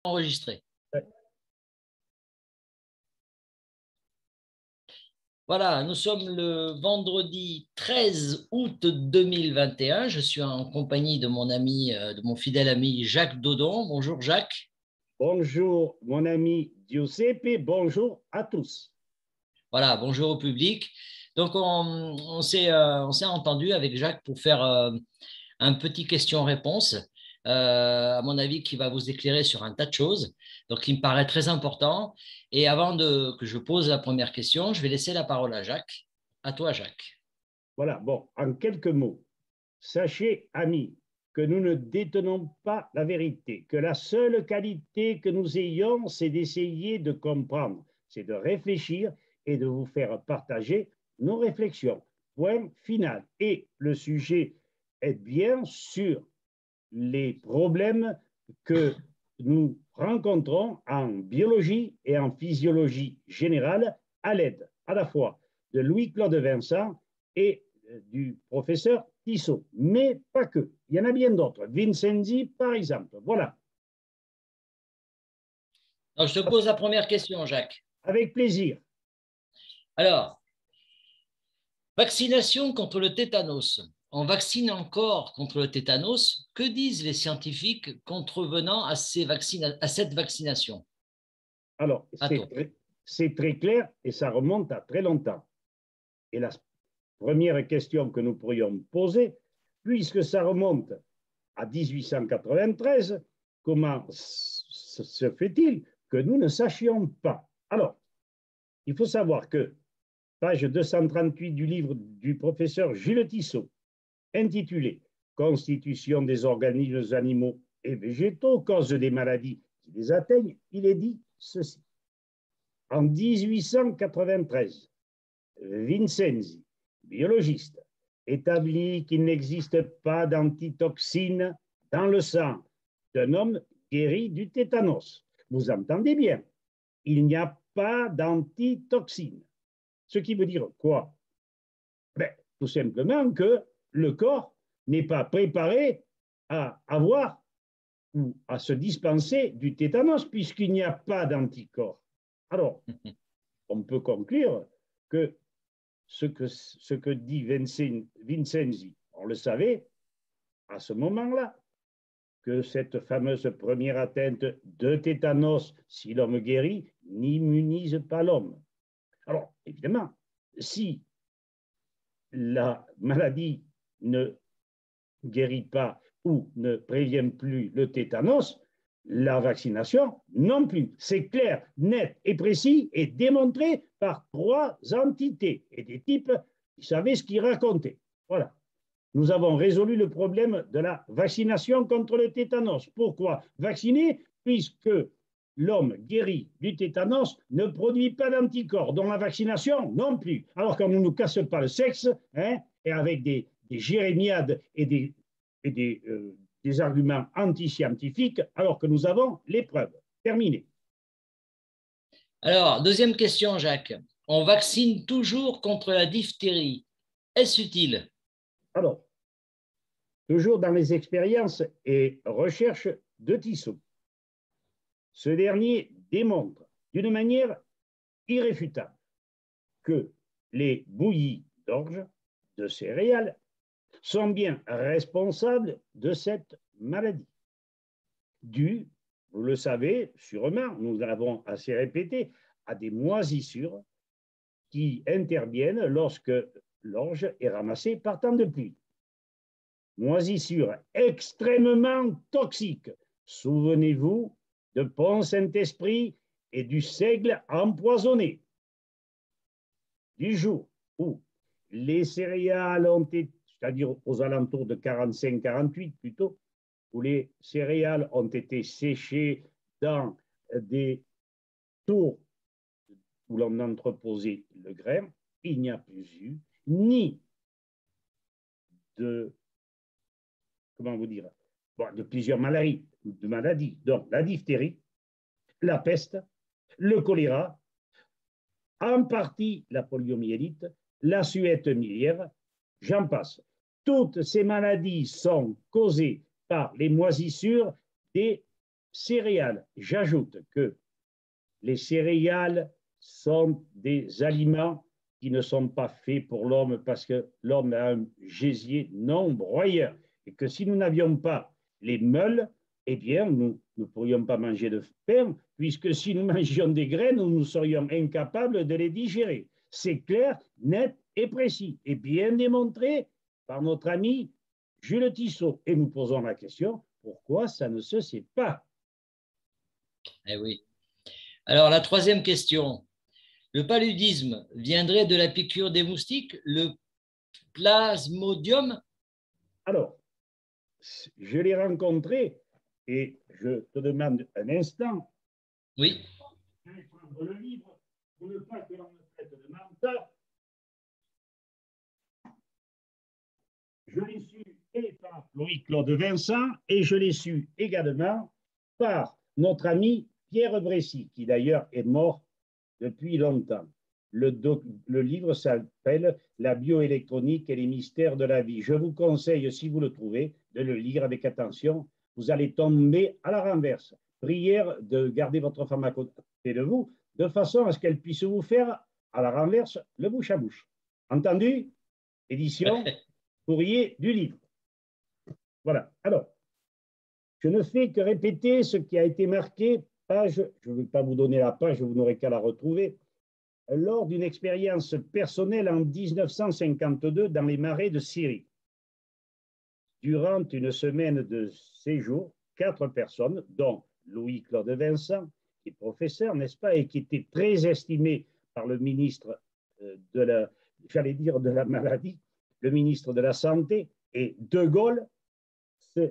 Enregistré. Ouais. Voilà, nous sommes le vendredi 13 août 2021. Je suis en compagnie de mon ami, de mon fidèle ami Jacques Dodon. Bonjour Jacques. Bonjour mon ami Giuseppe, bonjour à tous. Voilà, bonjour au public. Donc on s'est entendu avec Jacques pour faire un petit question-réponse, à mon avis, qui va vous éclairer sur un tas de choses. Donc il me paraît très important. Et avant que je pose la première question, je vais laisser la parole à Jacques. À toi, Jacques. Voilà, bon, en quelques mots, sachez, amis, que nous ne détenons pas la vérité, que la seule qualité que nous ayons, c'est d'essayer de comprendre, c'est de réfléchir et de vous faire partager nos réflexions. Point final. Et le sujet est bien sûr les problèmes que nous rencontrons en biologie et en physiologie générale à l'aide à la fois de Louis-Claude Vincent et du professeur Tissot. Mais pas que. Il y en a bien d'autres. Vincenzi, par exemple. Voilà. Donc, je te pose la première question, Jacques. Avec plaisir. Alors, vaccination contre le tétanos. On vaccine encore contre le tétanos. Que disent les scientifiques contrevenant à cette vaccination? Alors, À toi. c'est très clair et ça remonte à très longtemps. Et la première question que nous pourrions poser, puisque ça remonte à 1893, comment se fait-il que nous ne sachions pas? Alors, il faut savoir que, page 238 du livre du professeur Gilles Tissot, intitulé Constitution des organismes animaux et végétaux, cause des maladies qui les atteignent, il est dit ceci. En 1893, Vincenzi, biologiste, établit qu'il n'existe pas d'antitoxine dans le sang d'un homme guéri du tétanos. Vous entendez bien, il n'y a pas d'antitoxine. Ce qui veut dire quoi? Ben, tout simplement que le corps n'est pas préparé à avoir ou à se dispenser du tétanos puisqu'il n'y a pas d'anticorps. Alors, on peut conclure que ce que dit Vincenzi, on le savait à ce moment-là, que cette fameuse première atteinte de tétanos, si l'homme guérit, n'immunise pas l'homme. Alors, évidemment, si la maladie ne guérit pas ou ne prévient plus le tétanos, la vaccination non plus. C'est clair, net et précis et démontré par 3 entités et des types qui savaient ce qu'ils racontaient. Voilà. Nous avons résolu le problème de la vaccination contre le tétanos. Pourquoi vacciner? Puisque l'homme guéri du tétanos ne produit pas d'anticorps, dont la vaccination non plus. Alors qu'on ne nous casse pas le sexe, hein, et avec des jérémiades et des arguments anti-scientifiques, alors que nous avons les preuves. Terminé. Alors, deuxième question, Jacques. On vaccine toujours contre la diphtérie. Est-ce utile? Alors, toujours dans les expériences et recherches de Tissot, ce dernier démontre d'une manière irréfutable que les bouillies d'orge de céréales sont bien responsables de cette maladie, due, vous le savez sûrement, nous l'avons assez répété, à des moisissures qui interviennent lorsque l'orge est ramassée par temps de pluie. Moisissures extrêmement toxiques. Souvenez-vous de Pont-Saint-Esprit et du seigle empoisonné. Du jour où les céréales ont été, c'est-à-dire aux alentours de 45-48 plutôt, où les céréales ont été séchées dans des tours où l'on entreposait le grain, il n'y a plus eu ni de, comment vous dire, bon, de plusieurs maladies, donc la diphtérie, la peste, le choléra, en partie la poliomyélite, la suette miliaire, j'en passe. Toutes ces maladies sont causées par les moisissures des céréales. J'ajoute que les céréales sont des aliments qui ne sont pas faits pour l'homme parce que l'homme a un gésier non broyeur et que si nous n'avions pas les meules, eh bien, nous ne pourrions pas manger de pain puisque si nous mangions des graines, nous serions incapables de les digérer. C'est clair, net et précis et bien démontré par notre ami Jules Tissot. Et nous posons la question, pourquoi ça ne se sait pas? Eh oui. Alors, la troisième question. Le paludisme viendrait de la piqûre des moustiques, le plasmodium? Alors, je l'ai rencontré et je te demande un instant. Oui. Je vais prendre le livre pour ne pas que l'on me traite de menteur. Je l'ai su et par Louis-Claude Vincent et je l'ai su également par notre ami Pierre Brécy, qui d'ailleurs est mort depuis longtemps. Le livre s'appelle La bioélectronique et les mystères de la vie. Je vous conseille, si vous le trouvez, de le lire avec attention. Vous allez tomber à la renverse. Prière de garder votre femme à côté de vous, de façon à ce qu'elle puisse vous faire à la renverse le bouche à bouche. Entendu? Édition, courrier du livre. Voilà. Alors, je ne fais que répéter ce qui a été marqué, page, je ne vais pas vous donner la page, vous n'aurez qu'à la retrouver, lors d'une expérience personnelle en 1952 dans les marais de Syrie. Durant une semaine de séjour, 4 personnes, dont Louis-Claude Vincent, qui est professeur, n'est-ce pas, et qui était très estimé par le ministre de la, j'allais dire de la maladie, le ministre de la Santé, et De Gaulle,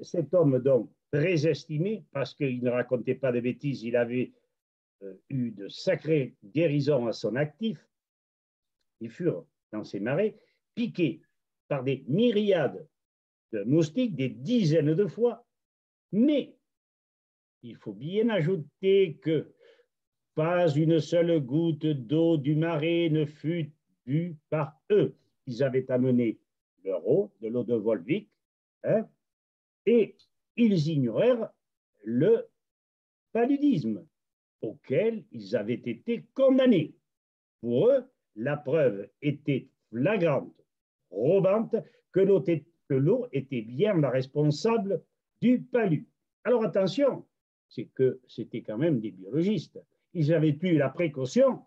cet homme donc très estimé, parce qu'il ne racontait pas de bêtises, il avait eu de sacrées guérisons à son actif, ils furent dans ces marais piqués par des myriades de moustiques, des dizaines de fois, mais il faut bien ajouter que pas une seule goutte d'eau du marais ne fut bue par eux. Ils avaient amené leur eau, de l'eau de Volvic, hein, et ils ignorèrent le paludisme auquel ils avaient été condamnés. Pour eux, la preuve était flagrante, probante, que l'eau était bien la responsable du palu. Alors attention, c'est que c'était quand même des biologistes. Ils avaient eu la précaution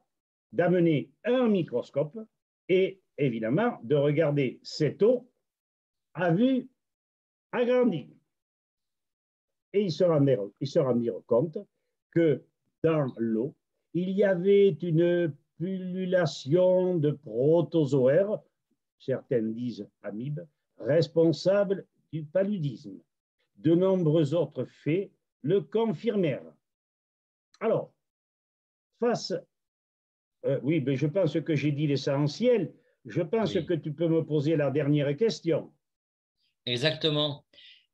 d'amener un microscope et évidemment de regarder cette eau à vue agrandie. Et ils se rendirent compte que dans l'eau, il y avait une pullulation de protozoaires, certaines disent amibes, responsables du paludisme. De nombreux autres faits le confirmèrent. Alors, oui, mais je pense que j'ai dit l'essentiel. Je pense Oui. que tu peux me poser la dernière question. Exactement.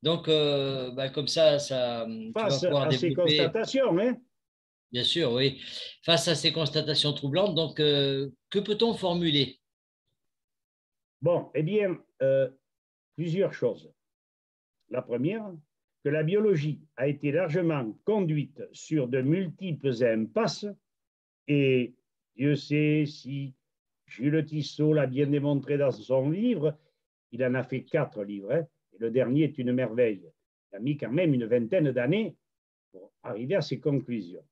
Donc, comme ça, tu vas Face pouvoir à ces développer, constatations, hein, bien sûr, oui. Face à ces constatations troublantes, donc, que peut-on formuler? bon, eh bien, plusieurs choses. La première, que la biologie a été largement conduite sur de multiples impasses et Dieu sait si Jules Tissot l'a bien démontré dans son livre, il en a fait 4 livres, hein, et le dernier est une merveille. Il a mis quand même une vingtaine d'années pour arriver à ses conclusions.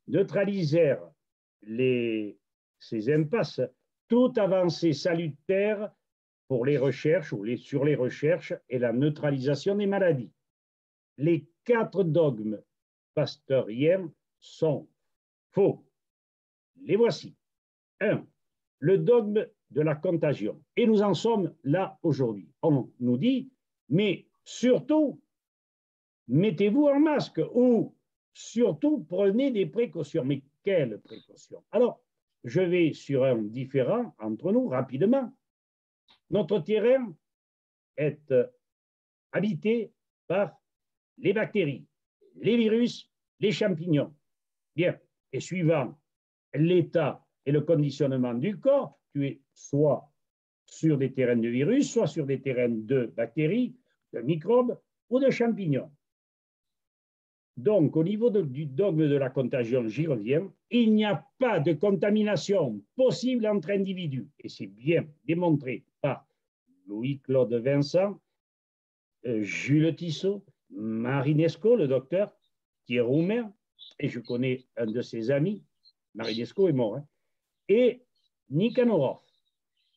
Neutralisèrent ces impasses toute avancée salutaire pour les recherches ou sur les recherches et la neutralisation des maladies. Les 4 dogmes pasteuriens sont faux. Les voici. 1. Le dogme de la contagion. Et nous en sommes là aujourd'hui. On nous dit, mais surtout, mettez-vous un masque ou surtout prenez des précautions. Mais quelles précautions? Alors, je vais sur un différent entre nous rapidement. Notre terrain est habité par les bactéries, les virus, les champignons. Bien. Et suivant l'état et le conditionnement du corps, tu es soit sur des terrains de virus, soit sur des terrains de bactéries, de microbes ou de champignons. Donc, au niveau du dogme de la contagion, j'y reviens, il n'y a pas de contamination possible entre individus. Et c'est bien démontré par Louis-Claude Vincent, Jules Tissot, Marinesco, le docteur, qui est roumain, et je connais un de ses amis, Marinesco est mort, hein, et Nikhanorov.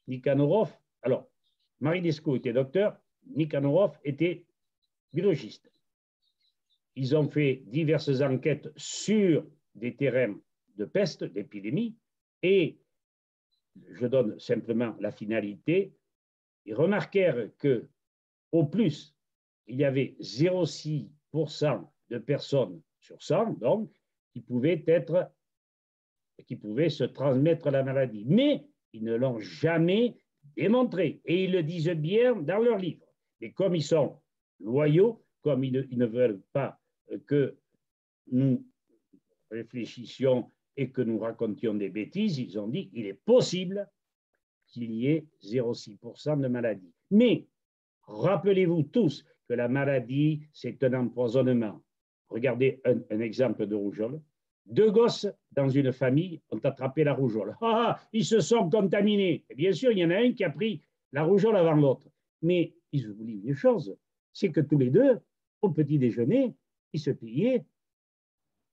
Nikhanorov, alors, Marinesco était docteur, Nikhanorov était biologiste. Ils ont fait diverses enquêtes sur des terrains de peste, d'épidémie, et je donne simplement la finalité. Ils remarquèrent que, au plus, il y avait 0,6% de personnes sur 100, donc, qui pouvaient se transmettre la maladie. Mais ils ne l'ont jamais démontré. Et ils le disent bien dans leur livre. Et comme ils sont loyaux, comme ils ne veulent pas que nous réfléchissions et que nous racontions des bêtises, ils ont dit qu'il est possible qu'il y ait 0,6% de maladie. Mais rappelez-vous tous que la maladie, c'est un empoisonnement. Regardez un exemple de rougeole. Deux gosses dans une famille ont attrapé la rougeole. Ah, ils se sont contaminés. Et bien sûr, il y en a un qui a pris la rougeole avant l'autre. Mais ils oublient une chose, c'est que tous les deux, au petit déjeuner, ils se payaient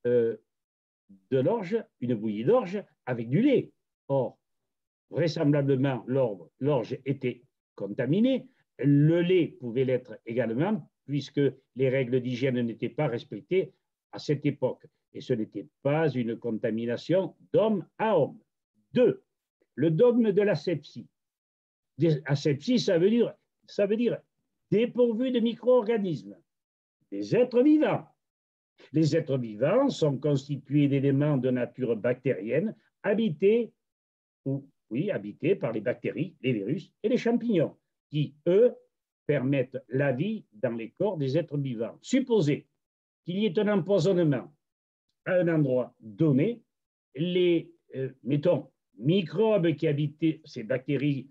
de l'orge, une bouillie d'orge avec du lait. Or, vraisemblablement, l'orge était contaminée. Le lait pouvait l'être également, puisque les règles d'hygiène n'étaient pas respectées à cette époque. Et ce n'était pas une contamination d'homme à homme. Deux, le dogme de l'asepsie. Asepsie, ça veut dire dépourvu de micro-organismes, des êtres vivants. Les êtres vivants sont constitués d'éléments de nature bactérienne habités par les bactéries, les virus et les champignons, qui, eux, permettent la vie dans les corps des êtres vivants. Supposez qu'il y ait un empoisonnement à un endroit donné, les, mettons, microbes qui habitaient ces bactéries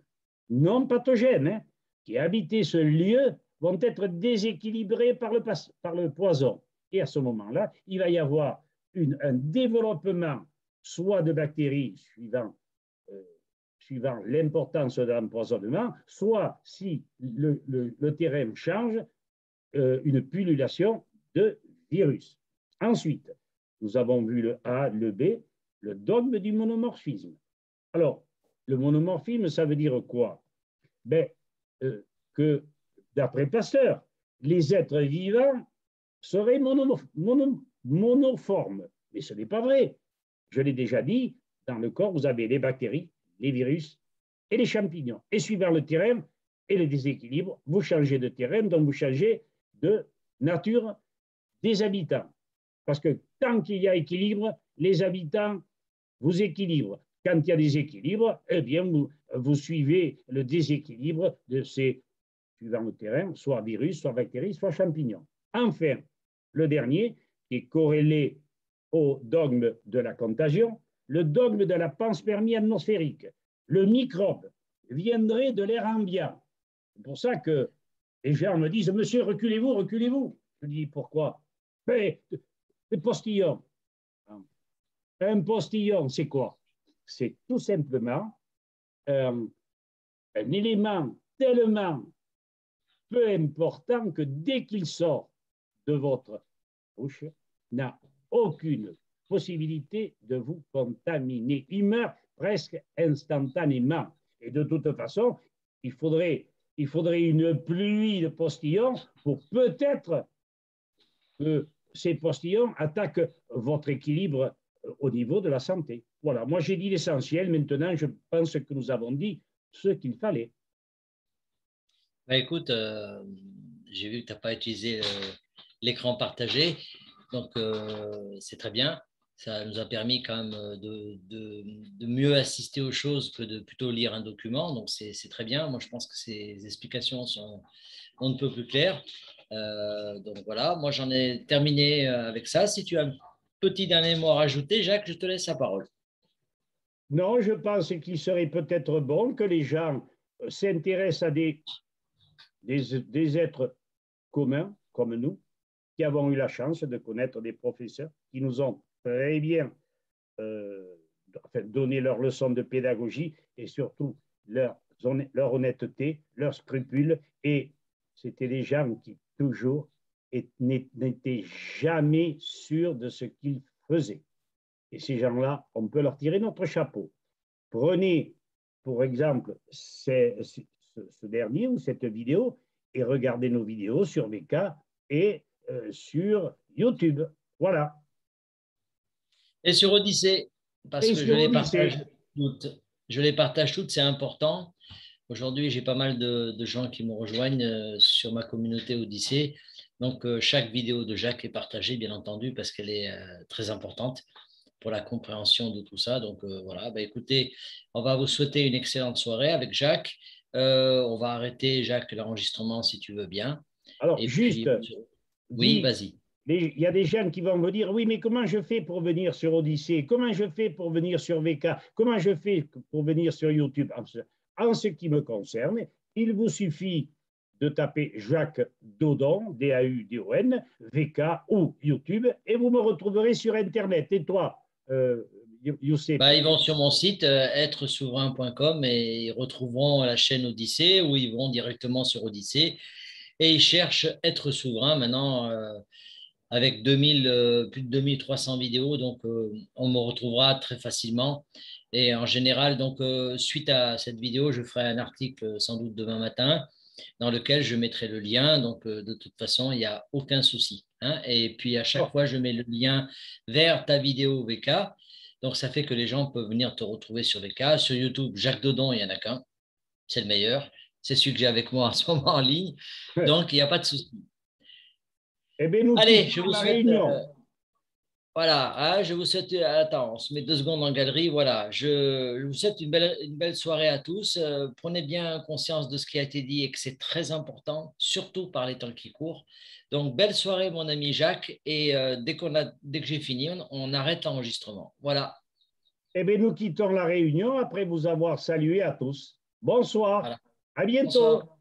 non pathogènes, hein, qui habitaient ce lieu, vont être déséquilibrés par le poison. Et à ce moment-là, il va y avoir un développement soit de bactéries suivant l'importance de l'empoisonnement, soit, si le terrain change, une pullulation de virus. Ensuite, nous avons vu le A, le B, le dogme du monomorphisme. Alors, le monomorphisme, ça veut dire quoi? Ben, que, d'après Pasteur, les êtres vivants seraient monoformes. Mais ce n'est pas vrai. Je l'ai déjà dit, dans le corps, vous avez les bactéries, les virus et les champignons. Et suivant le terrain et le déséquilibre, vous changez de terrain, donc vous changez de nature des habitants. Parce que tant qu'il y a équilibre, les habitants vous équilibrent. Quand il y a déséquilibre, eh bien, vous suivez le déséquilibre de ces, suivant le terrain, soit virus, soit bactéries, soit champignons. Enfin, le dernier, qui est corrélé au dogme de la contagion, le dogme de la panspermie atmosphérique. Le microbe viendrait de l'air ambiant. C'est pour ça que les gens me disent, monsieur, reculez-vous, reculez-vous. Je dis, pourquoi? Mais, le postillon. Un postillon, c'est quoi? C'est tout simplement un élément tellement peu important que dès qu'il sort de votre bouche, n'a aucune possibilité de vous contaminer. Il meurt presque instantanément. Et de toute façon, il faudrait une pluie de postillons pour peut-être que ces postillons attaquent votre équilibre au niveau de la santé. Voilà, moi j'ai dit l'essentiel. Maintenant, je pense que nous avons dit ce qu'il fallait. Bah, écoute, j'ai vu que tu n'as pas utilisé l'écran partagé, donc c'est très bien. Ça nous a permis quand même de mieux assister aux choses que de plutôt lire un document, donc c'est très bien. Moi, je pense que ces explications sont on ne peut plus claires. Donc voilà, moi j'en ai terminé avec ça. Si tu as un petit dernier mot à rajouter, Jacques, je te laisse la parole. Non, je pense qu'il serait peut-être bon que les gens s'intéressent à des êtres communs comme nous, qui avons eu la chance de connaître des professeurs qui nous ont très bien donné leurs leçons de pédagogie et surtout leur honnêteté, leurs scrupules. Et c'était des gens qui toujours n'étaient jamais sûrs de ce qu'ils faisaient. Et ces gens-là, on peut leur tirer notre chapeau. Prenez, pour exemple, ce dernier ou cette vidéo et regardez nos vidéos sur VK et sur YouTube. Voilà. Et sur Odyssée, parce Et que sur Odyssée. Je les partage toutes, c'est important. Aujourd'hui, j'ai pas mal de gens qui me rejoignent sur ma communauté Odyssée. Donc, chaque vidéo de Jacques est partagée, bien entendu, parce qu'elle est très importante pour la compréhension de tout ça. Donc, voilà, bah, écoutez, on va vous souhaiter une excellente soirée avec Jacques. On va arrêter, Jacques, l'enregistrement si tu veux bien. Alors, Et juste, puis, oui, dis, vas-y. il y a des jeunes qui vont me dire, oui, mais comment je fais pour venir sur Odyssée? Comment je fais pour venir sur VK? Comment je fais pour venir sur YouTube? En ce qui me concerne, il vous suffit de taper Jacques Dodon, D-A-U-D-O-N, VK ou YouTube, et vous me retrouverez sur Internet. Et toi, Youssef? Bah, ils vont sur mon site êtresouverain.com et ils retrouveront la chaîne Odyssée ou ils vont directement sur Odyssée et ils cherchent Être souverain maintenant avec 2000, plus de 2300 vidéos. Donc, on me retrouvera très facilement. Et en général, donc, suite à cette vidéo, je ferai un article sans doute demain matin dans lequel je mettrai le lien. Donc, de toute façon, il n'y a aucun souci, hein. Et puis, à chaque Oh, fois, je mets le lien vers ta vidéo VK. Donc, ça fait que les gens peuvent venir te retrouver sur VK. Sur YouTube, Jacques Dodon, il n'y en a qu'un. C'est le meilleur. C'est celui que j'ai avec moi en ce moment en ligne. Donc, il n'y a pas de souci. eh bien, nous Allez, je quittons vous la souhaite réunion. voilà, hein, je vous souhaite. Attends, on se met 2 secondes en galerie. Voilà, je vous souhaite une belle soirée à tous. Prenez bien conscience de ce qui a été dit et que c'est très important, surtout par les temps qui courent. Donc, belle soirée, mon ami Jacques. Et dès que j'ai fini, on arrête l'enregistrement. Voilà. Eh bien, nous quittons la réunion après vous avoir salué à tous. Bonsoir, Voilà. à bientôt. Bonsoir.